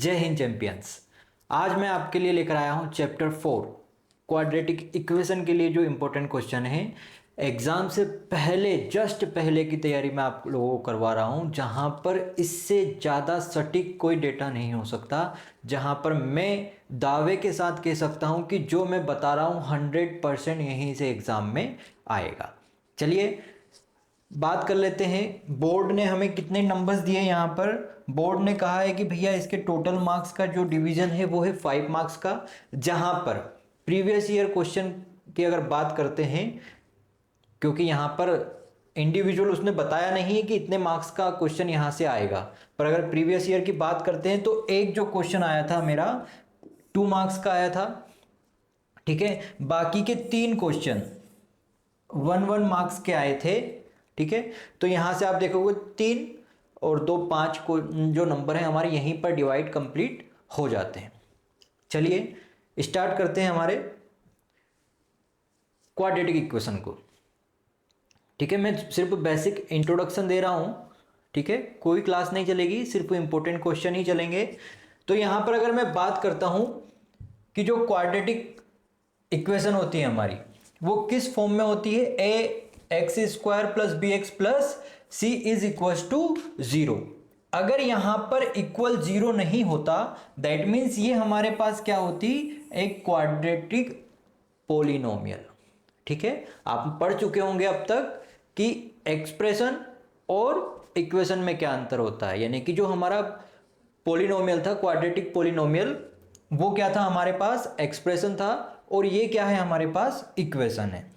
जय हिंद चैंपियंस। आज मैं आपके लिए लेकर आया हूं चैप्टर 4 क्वाड्रेटिक इक्वेशन के लिए जो इम्पोर्टेंट क्वेश्चन है एग्जाम से पहले जस्ट पहले की तैयारी मैं आप लोगों को करवा रहा हूं, जहां पर इससे ज़्यादा सटीक कोई डेटा नहीं हो सकता, जहां पर मैं दावे के साथ कह सकता हूं कि जो मैं बता रहा हूं 100% यहीं से एग्ज़ाम में आएगा। चलिए बात कर लेते हैं। बोर्ड ने हमें कितने नंबर्स दिए। यहाँ पर बोर्ड ने कहा है कि भैया इसके टोटल मार्क्स का जो डिवीजन है वो है 5 मार्क्स का, जहां पर प्रीवियस ईयर क्वेश्चन की अगर बात करते हैं, क्योंकि यहाँ पर इंडिविजुअल उसने बताया नहीं है कि इतने मार्क्स का क्वेश्चन यहाँ से आएगा, पर अगर प्रीवियस ईयर की बात करते हैं तो एक जो क्वेश्चन आया था मेरा 2 मार्क्स का आया था, ठीक है। बाकी के 3 क्वेश्चन 1 मार्क्स के आए थे, ठीक है। तो यहां से आप देखोगे 3 और 2 5 को जो नंबर है हमारे यहीं पर डिवाइड कंप्लीट हो जाते हैं। चलिए स्टार्ट करते हैं हमारे क्वाड्रेटिक इक्वेशन को, ठीक है। मैं सिर्फ बेसिक इंट्रोडक्शन दे रहा हूं, ठीक है, कोई क्लास नहीं चलेगी, सिर्फ इंपॉर्टेंट क्वेश्चन ही चलेंगे। तो यहां पर अगर मैं बात करता हूं कि जो क्वाड्रेटिक इक्वेशन होती है हमारी वो किस फॉर्म में होती है, A X square plus B X plus C is equal to 0। अगर यहां पर इक्वल 0 नहीं होता दैट मीन्स ये हमारे पास क्या होती, एक क्वाड्रेटिक पोलिनोमियल, ठीक है। आप पढ़ चुके होंगे अब तक कि एक्सप्रेशन और इक्वेशन में क्या अंतर होता है, यानी कि जो हमारा पोलिनोमियल था क्वाड्रेटिक पोलिनोमियल वो क्या था, हमारे पास एक्सप्रेशन था, और ये क्या है, हमारे पास इक्वेशन है।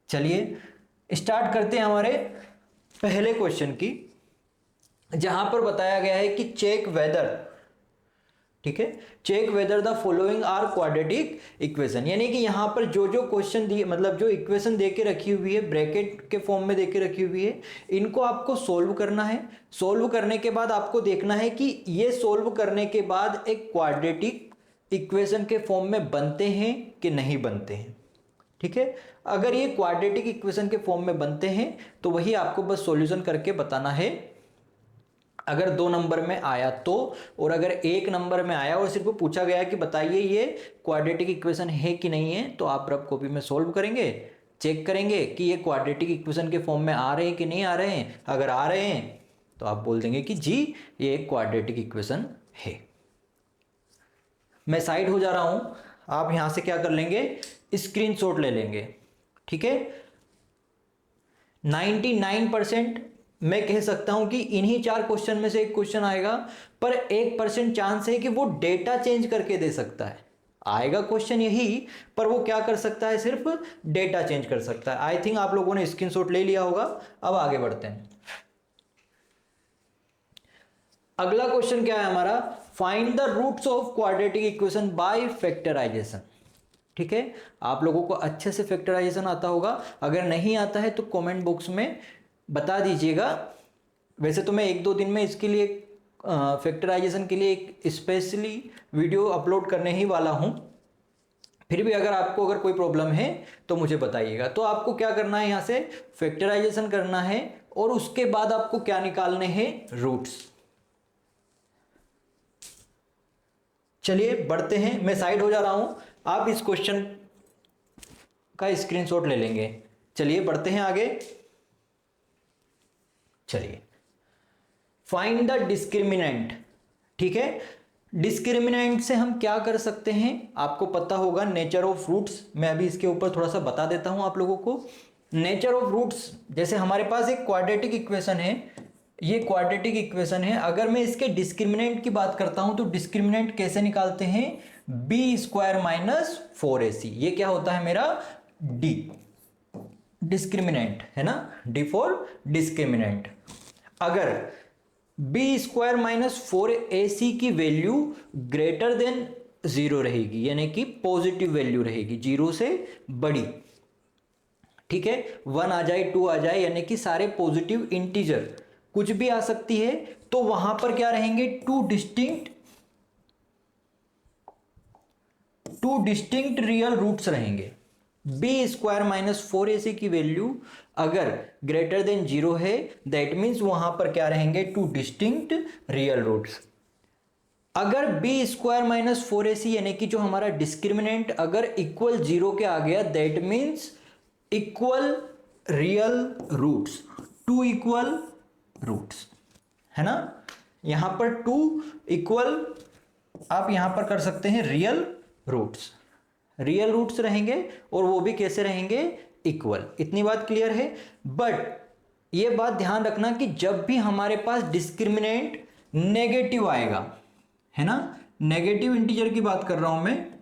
चलिए स्टार्ट करते हैं हमारे पहले क्वेश्चन की, जहां पर बताया गया है कि चेक वेदर, ठीक है, check whether the following are quadratic equation, यानी कि यहां पर जो जो क्वेश्चन दिए, मतलब जो इक्वेशन देके रखी हुई है ब्रैकेट के फॉर्म में देके रखी हुई है, इनको आपको सोल्व करना है। सोल्व करने के बाद आपको देखना है कि ये सोल्व करने के बाद एक क्वाड्रेटिक इक्वेशन के फॉर्म में बनते हैं कि नहीं बनते हैं, ठीक है। अगर ये क्वाड्रेटिक इक्वेशन के फॉर्म में बनते हैं तो वही आपको बस सॉल्यूशन करके बताना है। अगर 2 नंबर में आया तो, और अगर 1 नंबर में आया और सिर्फ पूछा गया कि बताइए ये क्वाड्रेटिक इक्वेशन है कि नहीं है, तो आप रफ कॉपी में सॉल्व करेंगे, चेक करेंगे कि ये क्वाड्रेटिक इक्वेशन के फॉर्म में आ रहे हैं कि नहीं आ रहे हैं। अगर आ रहे हैं तो आप बोल देंगे कि जी ये एक क्वाड्रेटिक इक्वेशन है। मैं साइड हो जा रहा हूं, आप यहां से क्या कर लेंगे, स्क्रीनशॉट ले लेंगे, ठीक है। 99% मैं कह सकता हूं कि इन्हीं 4 क्वेश्चन में से एक क्वेश्चन आएगा, पर 1% चांस है कि वो डेटा चेंज करके दे सकता है। आएगा क्वेश्चन यही, पर वो क्या कर सकता है, सिर्फ डेटा चेंज कर सकता है। आई थिंक आप लोगों ने स्क्रीनशॉट ले लिया होगा। अब आगे बढ़ते हैं। अगला क्वेश्चन क्या है हमारा, find the roots of quadratic equation by factorization, ठीक है। आप लोगों को अच्छे से फैक्टराइजेशन आता होगा, अगर नहीं आता है तो कमेंट बॉक्स में बता दीजिएगा। वैसे तो मैं 1-2 दिन में इसके लिए फैक्टराइजेशन के लिए एक स्पेशली वीडियो अपलोड करने ही वाला हूं, फिर भी अगर कोई प्रॉब्लम है तो मुझे बताइएगा। तो आपको क्या करना है, यहां से फैक्टराइजेशन करना है और उसके बाद आपको क्या निकालने हैं, रूट्स। चलिए बढ़ते हैं, मैं साइड हो जा रहा हूं, आप इस क्वेश्चन का स्क्रीनशॉट ले लेंगे। चलिए बढ़ते हैं आगे। चलिए फाइंड द डिस्क्रिमिनेंट, ठीक है। डिस्क्रिमिनेंट से हम क्या कर सकते हैं, आपको पता होगा नेचर ऑफ रूट्स। मैं अभी इसके ऊपर थोड़ा सा बता देता हूं आप लोगों को। नेचर ऑफ रूट्स, जैसे हमारे पास एक क्वाड्रेटिक इक्वेशन है, ये क्वाड्रेटिक इक्वेशन है, अगर मैं इसके डिस्क्रिमिनेंट की बात करता हूं तो डिस्क्रिमिनेंट कैसे निकालते हैं, बी स्क्वायर माइनस 4ac, ये क्या होता है मेरा, डी डिस्क्रिमिनेंट है ना, डी फॉर डिस्क्रिमिनेंट। अगर बी स्क्वायर माइनस 4ac की वैल्यू ग्रेटर देन 0 रहेगी, यानी कि पॉजिटिव वैल्यू रहेगी, 0 से बड़ी, ठीक है, 1 आ जाए 2 आ जाए, यानी कि सारे पॉजिटिव इंटीजर कुछ भी आ सकती है, तो वहां पर क्या रहेंगे, टू डिस्टिंक्ट रियल रूट्स रहेंगे। बी स्क्वायर माइनस 4ac की वैल्यू अगर ग्रेटर देन 0 है दैट मीन्स वहां पर क्या रहेंगे, 2 डिस्टिंक्ट रियल रूट्स। अगर बी स्क्वायर माइनस 4ac यानी कि जो हमारा डिस्क्रिमिनेंट अगर इक्वल 0 के आ गया, that means equal real roots, two equal roots, है ना। यहां पर टू इक्वल आप यहां पर कर सकते हैं रियल रूट्स, रियल रूट्स रहेंगे और वो भी कैसे रहेंगे, इक्वल। इतनी बात क्लियर है। बट ये बात ध्यान रखना कि जब भी हमारे पास डिस्क्रिमिनेंट नेगेटिव आएगा, है ना, नेगेटिव इंटीजर की बात कर रहा हूं मैं,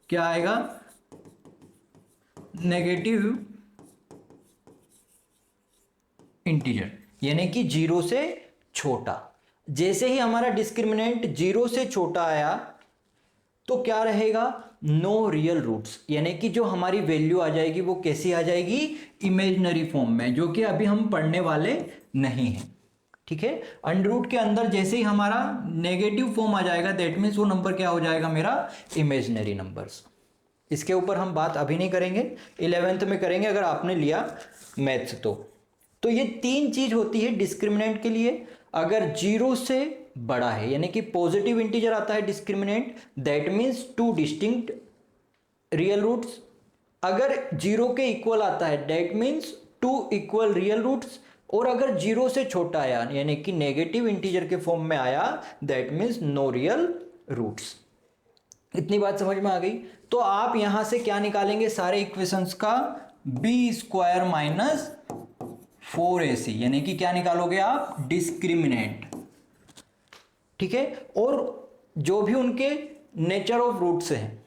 क्या आएगा, नेगेटिव इंटीजर यानी कि 0 से छोटा। जैसे ही हमारा डिस्क्रिमिनेंट 0 से छोटा आया तो क्या रहेगा, नो रियल रूट्स, यानी कि जो हमारी वैल्यू आ जाएगी वो कैसी आ जाएगी, इमेजिनरी फॉर्म में, जो कि अभी हम पढ़ने वाले नहीं हैं। ठीक है, अंडर रूट के अंदर जैसे ही हमारा नेगेटिव फॉर्म आ जाएगा, दैट मीन्स वो नंबर क्या हो जाएगा मेरा, इमेजिनरी नंबर्स। इसके ऊपर हम बात अभी नहीं करेंगे, 11th में करेंगे अगर आपने लिया मैथ्स तो ये तीन चीज होती है डिस्क्रिमिनेंट के लिए। अगर 0 से बड़ा है यानी कि पॉजिटिव इंटीजर आता है discriminant, that means two distinct real roots. अगर 0 के इक्वल आता है that means two equal real roots. और अगर 0 से छोटा आया यानी कि नेगेटिव इंटीजर के फॉर्म में आया, that means no real roots. इतनी बात समझ में आ गई। तो आप यहां से क्या निकालेंगे सारे इक्वेशंस का, बी स्क्वायर माइनस 4ac यानी कि क्या निकालोगे आप, डिस्क्रिमिनेंट। ठीक है, और जो भी उनके नेचर ऑफ रूट्स हैं,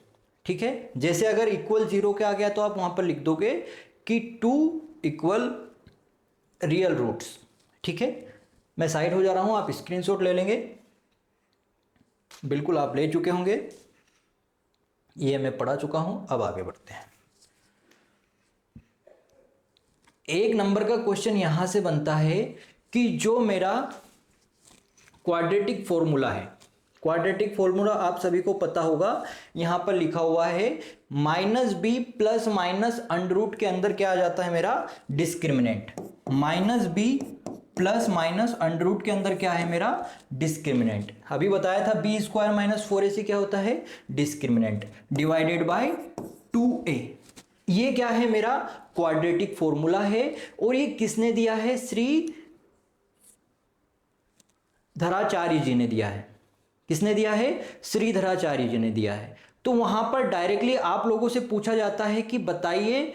ठीक है, जैसे अगर इक्वल 0 के आ गया तो आप वहां पर लिख दोगे कि 2 इक्वल रियल रूट्स। ठीक है, मैं साइड हो जा रहा हूं, आप स्क्रीनशॉट ले लेंगे, बिल्कुल आप ले चुके होंगे, ये मैं पढ़ा चुका हूं। अब आगे बढ़ते हैं। एक नंबर का क्वेश्चन यहां से बनता है कि जो मेरा क्वाड्रेटिक फॉर्मूला है, क्वाड्रेटिक फॉर्मूला आप सभी को पता होगा, यहां पर लिखा हुआ है minus B plus minus under root के अंदर क्या आ जाता है मेरा, discriminant. Minus B plus minus under root के अंदर क्या है मेरा, डिस्क्रिमिनेंट। अभी बताया था बी स्क्वायर माइनस 4ac क्या होता है, डिस्क्रिमिनेंट, डिवाइडेड बाय 2a। ये क्या है मेरा क्वाड्रेटिक फॉर्मूला है, और ये किसने दिया है, श्री धराचार्य जी ने दिया है। किसने दिया है, श्रीधराचार्य जी ने दिया है। तो वहां पर डायरेक्टली आप लोगों से पूछा जाता है कि बताइए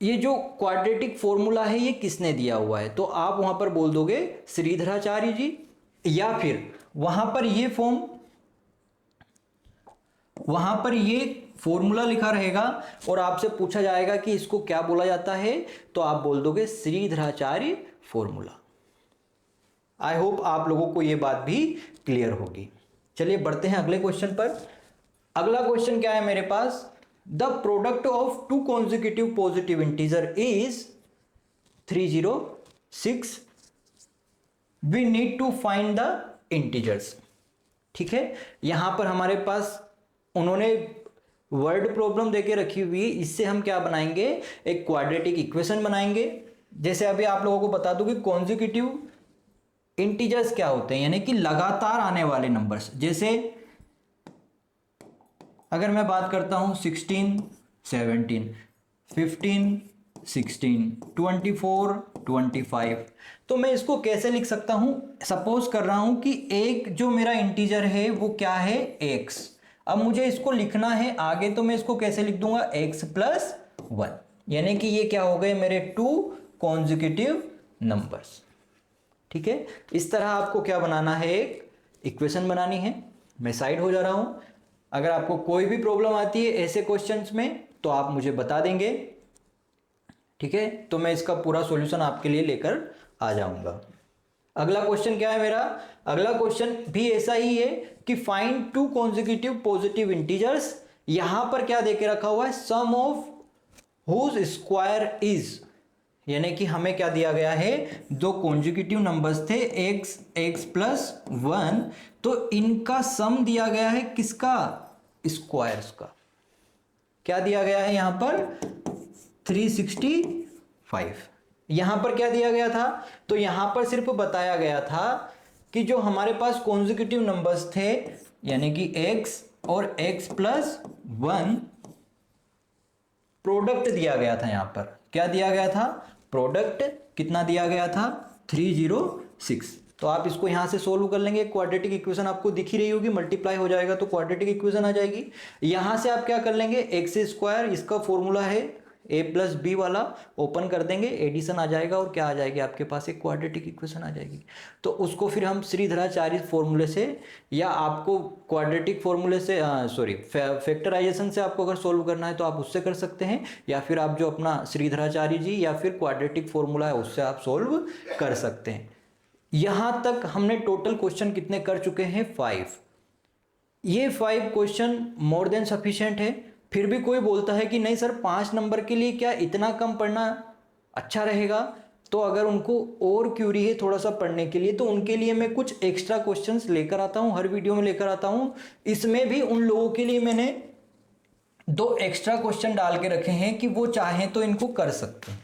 ये जो क्वाड्रेटिक फॉर्मूला है ये किसने दिया हुआ है, तो आप वहां पर बोल दोगे श्रीधराचार्य जी, या फिर वहां पर ये फॉर्मूला लिखा रहेगा और आपसे पूछा जाएगा कि इसको क्या बोला जाता है, तो आप बोल दोगे श्रीधराचार्य फॉर्मूला। आई होप आप लोगों को यह बात भी क्लियर होगी। चलिए बढ़ते हैं अगले क्वेश्चन पर। अगला क्वेश्चन क्या है मेरे पास, the product of two consecutive positive integer is 306, we need to find the integers. ठीक है, यहां पर हमारे पास उन्होंने वर्ड प्रॉब्लम देके रखी हुई है, इससे हम क्या बनाएंगे, एक क्वाड्रेटिक इक्वेशन बनाएंगे। जैसे अभी आप लोगों को बता दूं कि कॉन्जिक्यूटिव इंटीजर्स क्या होते हैं, यानी कि लगातार आने वाले नंबर्स। जैसे अगर मैं बात करता हूं 16, 17, 15, 16, 24, 25, तो मैं इसको कैसे लिख सकता हूं, सपोज कर रहा हूं कि एक जो मेरा इंटीजर है वो क्या है, x। अब मुझे इसको लिखना है आगे, तो मैं इसको कैसे लिख दूंगा, x प्लस 1, यानी कि ये क्या हो गए मेरे 2 कॉन्जिक्यूटिव नंबर्स। ठीक है, इस तरह आपको क्या बनाना है, एक इक्वेशन बनानी है। मैं साइड हो जा रहा हूं, अगर आपको कोई भी प्रॉब्लम आती है ऐसे क्वेश्चंस में तो आप मुझे बता देंगे। ठीक है, तो मैं इसका पूरा सॉल्यूशन आपके लिए लेकर आ जाऊंगा। अगला क्वेश्चन क्या है मेरा, अगला क्वेश्चन भी ऐसा ही है कि find to consecutive positive integers. यहां पर क्या देके रखा हुआ है, सम ऑफ हुज स्क्वायर इज, यानी कि हमें क्या दिया गया है, दो कॉन्जिक्यूटिव नंबर्स थे x प्लस 1, तो इनका सम दिया गया है किसका, स्क्वायर्स का। क्या दिया गया है यहां पर, 365। यहां पर क्या दिया गया था, तो यहां पर सिर्फ बताया गया था कि जो हमारे पास कॉन्जिक्यूटिव नंबर्स थे यानी कि x और x प्लस 1 प्रोडक्ट दिया गया था। यहां पर क्या दिया गया था, प्रोडक्ट कितना दिया गया था 306। तो आप इसको यहां से सोल्व कर लेंगे, क्वाड्रेटिक इक्वेशन आपको दिख ही रही होगी, मल्टीप्लाई हो जाएगा तो क्वाड्रेटिक इक्वेशन आ जाएगी। यहां से आप क्या कर लेंगे, एक्स स्क्वायर इसका फॉर्मूला है a प्लस बी वाला, ओपन कर देंगे, एडिशन आ जाएगा और क्या आ जाएगी आपके पास, एक क्वाड्रेटिक इक्वेशन आ जाएगी। तो उसको फिर हम श्रीधराचार्य फॉर्मूले से, या आपको क्वाड्रेटिक फॉर्मूले से सॉरी फैक्टराइजेशन से आपको अगर सोल्व करना है तो आप उससे कर सकते हैं, या फिर आप जो अपना श्रीधराचार्य जी या फिर क्वाड्रेटिक फॉर्मूला है उससे आप सोल्व कर सकते हैं। यहां तक हमने टोटल क्वेश्चन कितने कर चुके हैं, 5। ये 5 क्वेश्चन मोर देन सफिशिएंट है। फिर भी कोई बोलता है कि नहीं सर 5 नंबर के लिए क्या इतना कम पढ़ना अच्छा रहेगा, तो अगर उनको और क्यूरी है थोड़ा सा पढ़ने के लिए तो उनके लिए मैं कुछ एक्स्ट्रा क्वेश्चंस लेकर आता हूं, हर वीडियो में लेकर आता हूं। इसमें भी उन लोगों के लिए मैंने 2 एक्स्ट्रा क्वेश्चन डाल के रखे हैं कि वो चाहें तो इनको कर सकते हैं,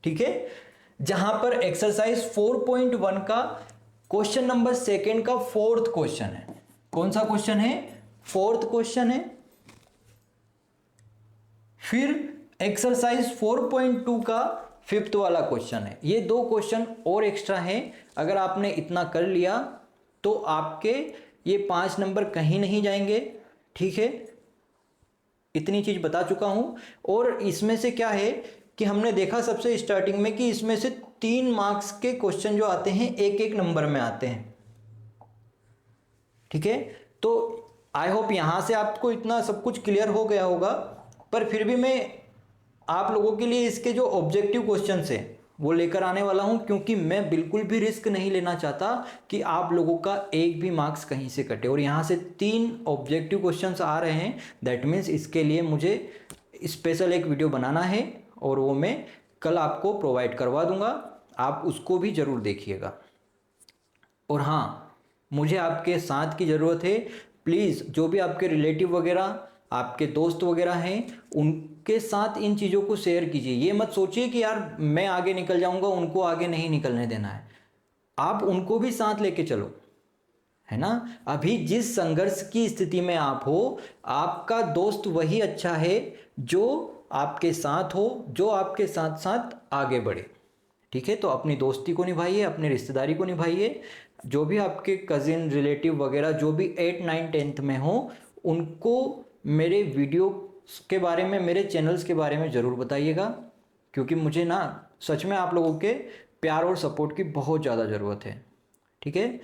ठीक है। जहां पर एक्सरसाइज 4.1 का क्वेश्चन नंबर 2 का 4th क्वेश्चन है। कौन सा क्वेश्चन है, 4th क्वेश्चन है। फिर एक्सरसाइज 4.2 का 5th वाला क्वेश्चन है। ये 2 क्वेश्चन और एक्स्ट्रा हैं। अगर आपने इतना कर लिया तो आपके ये 5 नंबर कहीं नहीं जाएंगे, ठीक है। इतनी चीज बता चुका हूं। और इसमें से क्या है कि हमने देखा सबसे स्टार्टिंग में कि इसमें से 3 मार्क्स के क्वेश्चन जो आते हैं 1-1 नंबर में आते हैं, ठीक है। तो आई होप यहां से आपको इतना सब कुछ क्लियर हो गया होगा, पर फिर भी मैं आप लोगों के लिए इसके जो ऑब्जेक्टिव क्वेश्चंस है वो लेकर आने वाला हूं, क्योंकि मैं बिल्कुल भी रिस्क नहीं लेना चाहता कि आप लोगों का एक भी मार्क्स कहीं से कटे। और यहां से 3 ऑब्जेक्टिव क्वेश्चंस आ रहे हैं, दैट मीन्स इसके लिए मुझे स्पेशल एक वीडियो बनाना है और वो मैं कल आपको प्रोवाइड करवा दूंगा, आप उसको भी जरूर देखिएगा। और हाँ, मुझे आपके साथ की ज़रूरत है। प्लीज़ जो भी आपके रिलेटिव वगैरह, आपके दोस्त वगैरह हैं, उनके साथ इन चीज़ों को शेयर कीजिए। ये मत सोचिए कि यार मैं आगे निकल जाऊंगा, उनको आगे नहीं निकलने देना है। आप उनको भी साथ लेके चलो, है ना। अभी जिस संघर्ष की स्थिति में आप हो, आपका दोस्त वही अच्छा है जो आपके साथ हो, जो आपके साथ साथ आगे बढ़े, ठीक है। तो अपनी दोस्ती को निभाइए, अपनी रिश्तेदारी को निभाइए। जो भी आपके कजिन रिलेटिव वगैरह जो भी 8, 9, 10th में हो, उनको मेरे वीडियो के बारे में, मेरे चैनल्स के बारे में ज़रूर बताइएगा, क्योंकि मुझे ना सच में आप लोगों के प्यार और सपोर्ट की बहुत ज़्यादा ज़रूरत है, ठीक है।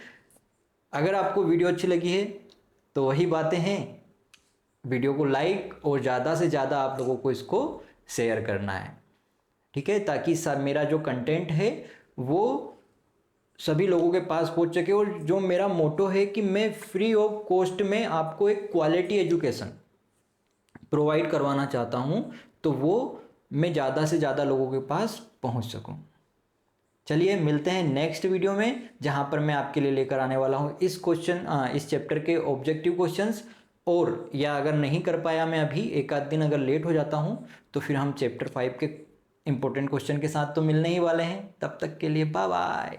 अगर आपको वीडियो अच्छी लगी है तो वही बातें हैं, वीडियो को लाइक और ज़्यादा से ज़्यादा आप लोगों को इसको शेयर करना है, ठीक है, ताकि मेरा जो कंटेंट है वो सभी लोगों के पास पहुंच सके। और जो मेरा मोटो है कि मैं फ्री ऑफ कॉस्ट में आपको एक क्वालिटी एजुकेशन प्रोवाइड करवाना चाहता हूं, तो वो मैं ज़्यादा से ज़्यादा लोगों के पास पहुंच सकूं। चलिए मिलते हैं नेक्स्ट वीडियो में, जहां पर मैं आपके लिए लेकर आने वाला हूं इस चैप्टर के ऑब्जेक्टिव क्वेश्चंस। और या अगर नहीं कर पाया मैं अभी, एक आध दिन अगर लेट हो जाता हूं, तो फिर हम चैप्टर 5 के इंपॉर्टेंट क्वेश्चन के साथ तो मिलने ही वाले हैं। तब तक के लिए बाय बाय।